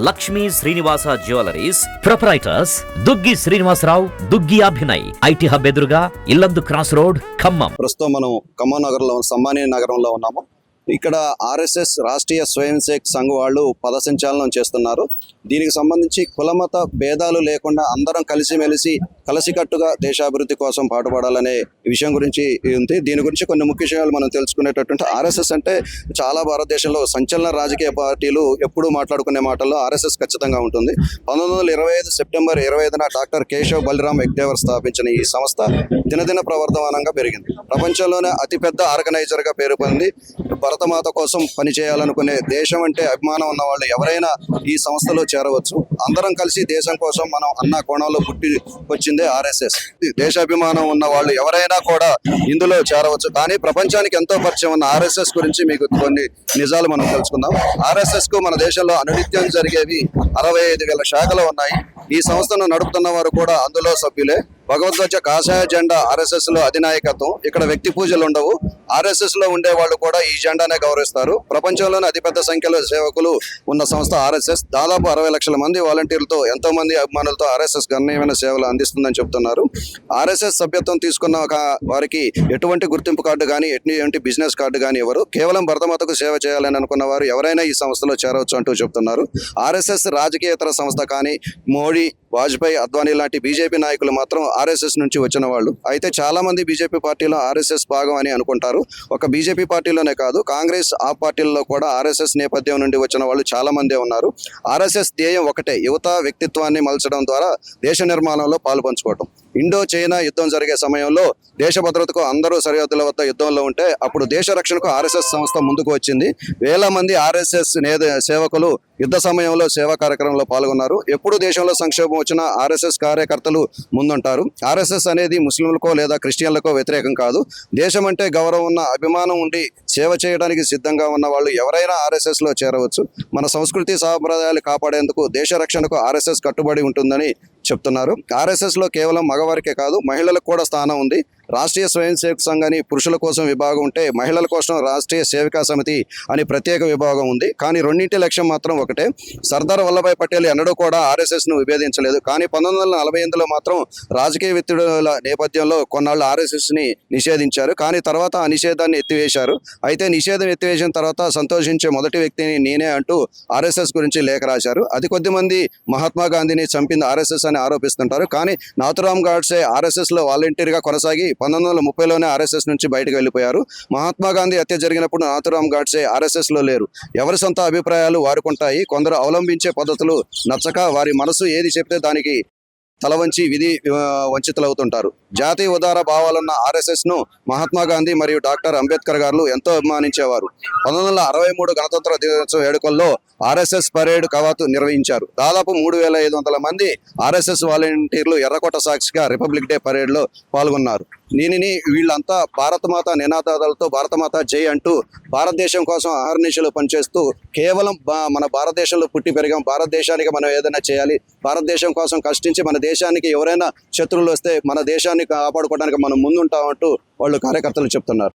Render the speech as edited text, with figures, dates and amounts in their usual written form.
Lakshmi Srinivasa jewelleries proprietors Duggi Srinivasarao, Duggi Abhinay, IT hub ఎదురుగా Yellandu cross road, Khammam. ప్రస్తుతం మనం ఖమ్మం నగరంలో సమ్మాని నగరంలో ఉన్నాము. ఇక్కడ ఆర్ఎస్ఎస్ రాష్ట్రీయ స్వయం సేవక్ సంఘ్ వాళ్ళు పదసంచాలనం చేస్తున్నారు. దీనికి సంబంధించి కులమత భేదాలు లేకుండా అందరం కలిసికట్టుగా దేశాభివృద్ధి కోసం పాటుపడాలనే విషయం గురించి ఉంది. దీని గురించి కొన్ని ముఖ్య విషయాలు మనం తెలుసుకునేటటువంటి ఆర్ఎస్ఎస్ అంటే చాలా భారతదేశంలో సంచలన రాజకీయ పార్టీలు ఎప్పుడూ మాట్లాడుకునే మాటల్లో ఆర్ఎస్ఎస్ ఖచ్చితంగా ఉంటుంది. 1925 సెప్టెంబర్ 25న డాక్టర్ కేశవ్ బలరామ్ ఎగ్దేవర్ స్థాపించిన ఈ సంస్థ దినదిన ప్రవర్ధమానంగా పెరిగింది. ప్రపంచంలోనే అతిపెద్ద ఆర్గనైజర్గా పేరు పొంది భరతమాత కోసం పనిచేయాలనుకునే దేశం అంటే అభిమానం ఉన్న వాళ్ళు ఎవరైనా ఈ సంస్థలో చేరవచ్చు. అందరం కలిసి దేశం కోసం మనం అన్న కోణంలో పుట్టి వచ్చిందే ఆర్ఎస్ఎస్. దేశాభిమానం ఉన్న వాళ్ళు ఎవరైనా కూడా ఇందులో చేరవచ్చు. కానీ ప్రపంచానికి ఎంతో పరిచయం ఉన్న ఆర్ఎస్ఎస్ గురించి మీకు కొన్ని నిజాలు మనం తెలుసుకుందాం. ఆర్ఎస్ఎస్ కు మన దేశంలో అనునిత్యం జరిగేవి 65,000 శాఖలు ఉన్నాయి. ఈ సంస్థను నడుపుతున్న వారు కూడా అందులో సభ్యులే. భగవద్గీత కాషాయ జెండా ఆర్ఎస్ఎస్ లో అధినాయకత్వం. ఇక్కడ వ్యక్తి పూజలు ఉండవు. ఆర్ఎస్ఎస్ లో ఉండే వాళ్ళు కూడా ఈ జెండానే గౌరవిస్తారు. ప్రపంచంలోనే అతిపెద్ద సంఖ్యలో సేవకులు ఉన్న సంస్థ ఆర్ఎస్ఎస్. దాదాపు 60 లక్షల మంది వాలంటీర్లతో, ఎంతో మంది అభిమానులతో ఆర్ఎస్ఎస్ గణనీయమైన సేవలు అందిస్తుందని చెప్తున్నారు. ఆర్ఎస్ఎస్ సభ్యత్వం తీసుకున్న వారికి ఎటువంటి గుర్తింపు కార్డు కానీ, ఎటువంటి బిజినెస్ కార్డు కానీ ఇవ్వరు. కేవలం భరతమాతకు సేవ చేయాలని అనుకున్న వారు ఎవరైనా ఈ సంస్థలో చేరవచ్చు అంటూ చెప్తున్నారు. ఆర్ఎస్ఎస్ రాజకీయేతర సంస్థ కానీ మోడీ, వాజ్పేయి, అద్వానీ లాంటి బీజేపీ నాయకులు మాత్రం ఆర్ఎస్ఎస్ నుంచి వచ్చిన వాళ్ళు. అయితే చాలా మంది బీజేపీ పార్టీలో ఆర్ఎస్ఎస్ భాగం అని అనుకుంటారు. ఒక బీజేపీ పార్టీలోనే కాదు, కాంగ్రెస్ ఆ పార్టీల్లో కూడా ఆర్ఎస్ఎస్ నేపథ్యం నుండి వచ్చిన వాళ్ళు చాలా మందే ఉన్నారు. ఆర్ఎస్ఎస్ ధ్యేయం ఒకటే, యువత వ్యక్తిత్వాన్ని మలచడం ద్వారా దేశ నిర్మాణంలో పాలుపంచుకోవటం. ఇండో చైనా యుద్ధం జరిగే సమయంలో దేశ భద్రతకు అందరూ సరిహద్దుల వద్ద యుద్ధంలో ఉంటే అప్పుడు దేశ రక్షణకు ఆర్ఎస్ఎస్ సంస్థ ముందుకు వచ్చింది. వేల మంది ఆర్ఎస్ఎస్ సేవకులు యుద్ధ సమయంలో సేవా కార్యక్రమంలో పాల్గొన్నారు. ఎప్పుడు దేశంలో సంక్షోభం వచ్చినా ఆర్ఎస్ఎస్ కార్యకర్తలు ముందుంటారు. ఆర్ఎస్ఎస్ అనేది ముస్లింలకో లేదా క్రిస్టియన్లకో వ్యతిరేకం కాదు. దేశం అంటే గౌరవం ఉన్న, అభిమానం ఉండి సేవ చేయడానికి సిద్ధంగా ఉన్న వాళ్ళు ఎవరైనా ఆర్ఎస్ఎస్ లో చేరవచ్చు. మన సంస్కృతి సాంప్రదాయాలు కాపాడేందుకు దేశ రక్షణకు ఆర్ఎస్ఎస్ కట్టుబడి ఉంటుందని చెప్తున్నారు. ఆర్ఎస్ఎస్ లో కేవలం మగవారికే కాదు, మహిళలకు కూడా స్థానం ఉంది. రాష్ట్రీయ స్వయం సేవక్ సంఘ్ అని పురుషుల కోసం విభాగం ఉంటే, మహిళల కోసం రాష్ట్రీయ సేవికా సమితి అని ప్రత్యేక విభాగం ఉంది. కానీ రెండింటి లక్ష్యం మాత్రం ఒకటే. సర్దార్ వల్లభాయ్ పటేల్ ఎన్నడూ కూడా ఆర్ఎస్ఎస్ ను విభేదించలేదు. కానీ 1948లో మాత్రం రాజకీయ ఒత్తిడుల నేపథ్యంలో కొన్నాళ్ళు ఆర్ఎస్ఎస్ ని నిషేధించారు. కానీ తర్వాత ఆ నిషేధాన్ని ఎత్తివేశారు. అయితే నిషేధం ఎత్తివేసిన తర్వాత సంతోషించే మొదటి వ్యక్తిని నేనే అంటూ ఆర్ఎస్ఎస్ గురించి లేఖ రాశారు. అది కొద్దిమంది మహాత్మా గాంధీని చంపింది ఆర్ఎస్ఎస్ అని ఆరోపిస్తుంటారు. కానీ నాథురామ్ గాడ్సే ఆర్ఎస్ఎస్ లో వాలంటీర్గా కొనసాగి 1930లోనే ఆర్ఎస్ఎస్ నుంచి బయటకు వెళ్ళిపోయారు. మహాత్మా గాంధీ హత్య జరిగినప్పుడు నాథురామ్ గాడ్సే ఆర్ఎస్ఎస్ లో లేరు. ఎవరి సొంత అభిప్రాయాలు వారుకుంటాయి. కొందరు అవలంబించే పద్ధతులు నచ్చక వారి మనసు ఏది చెప్తే దానికి తల వంచి విధి వంచితులవుతుంటారు. జాతీయ ఉదార భావాలున్న ఆర్ఎస్ఎస్ ను మహాత్మా గాంధీ మరియు డాక్టర్ అంబేద్కర్ గారు ఎంతో అభిమానించేవారు. 1963 గణతంత్ర దినోత్సవ వేడుకల్లో ఆర్ఎస్ఎస్ పరేడ్ కవాతు నిర్వహించారు. దాదాపు 3,500 మంది ఆర్ఎస్ఎస్ వాలంటీర్లు ఎర్రకోట సాక్షిగా రిపబ్లిక్ డే పరేడ్ లో పాల్గొన్నారు. దీనిని వీళ్ళంతా భారతమాత నినాదాలతో భారతమాత జై అంటూ భారతదేశం కోసం అహర్నిశలు పనిచేస్తూ, కేవలం మన భారతదేశంలో పుట్టి పెరిగాం, భారతదేశానికి మనం ఏదైనా చేయాలి, భారతదేశం కోసం కష్టించి మన దేశానికి ఎవరైనా శత్రువులు వస్తే మన దేశాన్ని కాపాడుకోవడానికి మనం ముందుంటామంటూ వాళ్ళు కార్యకర్తలు చెప్తున్నారు.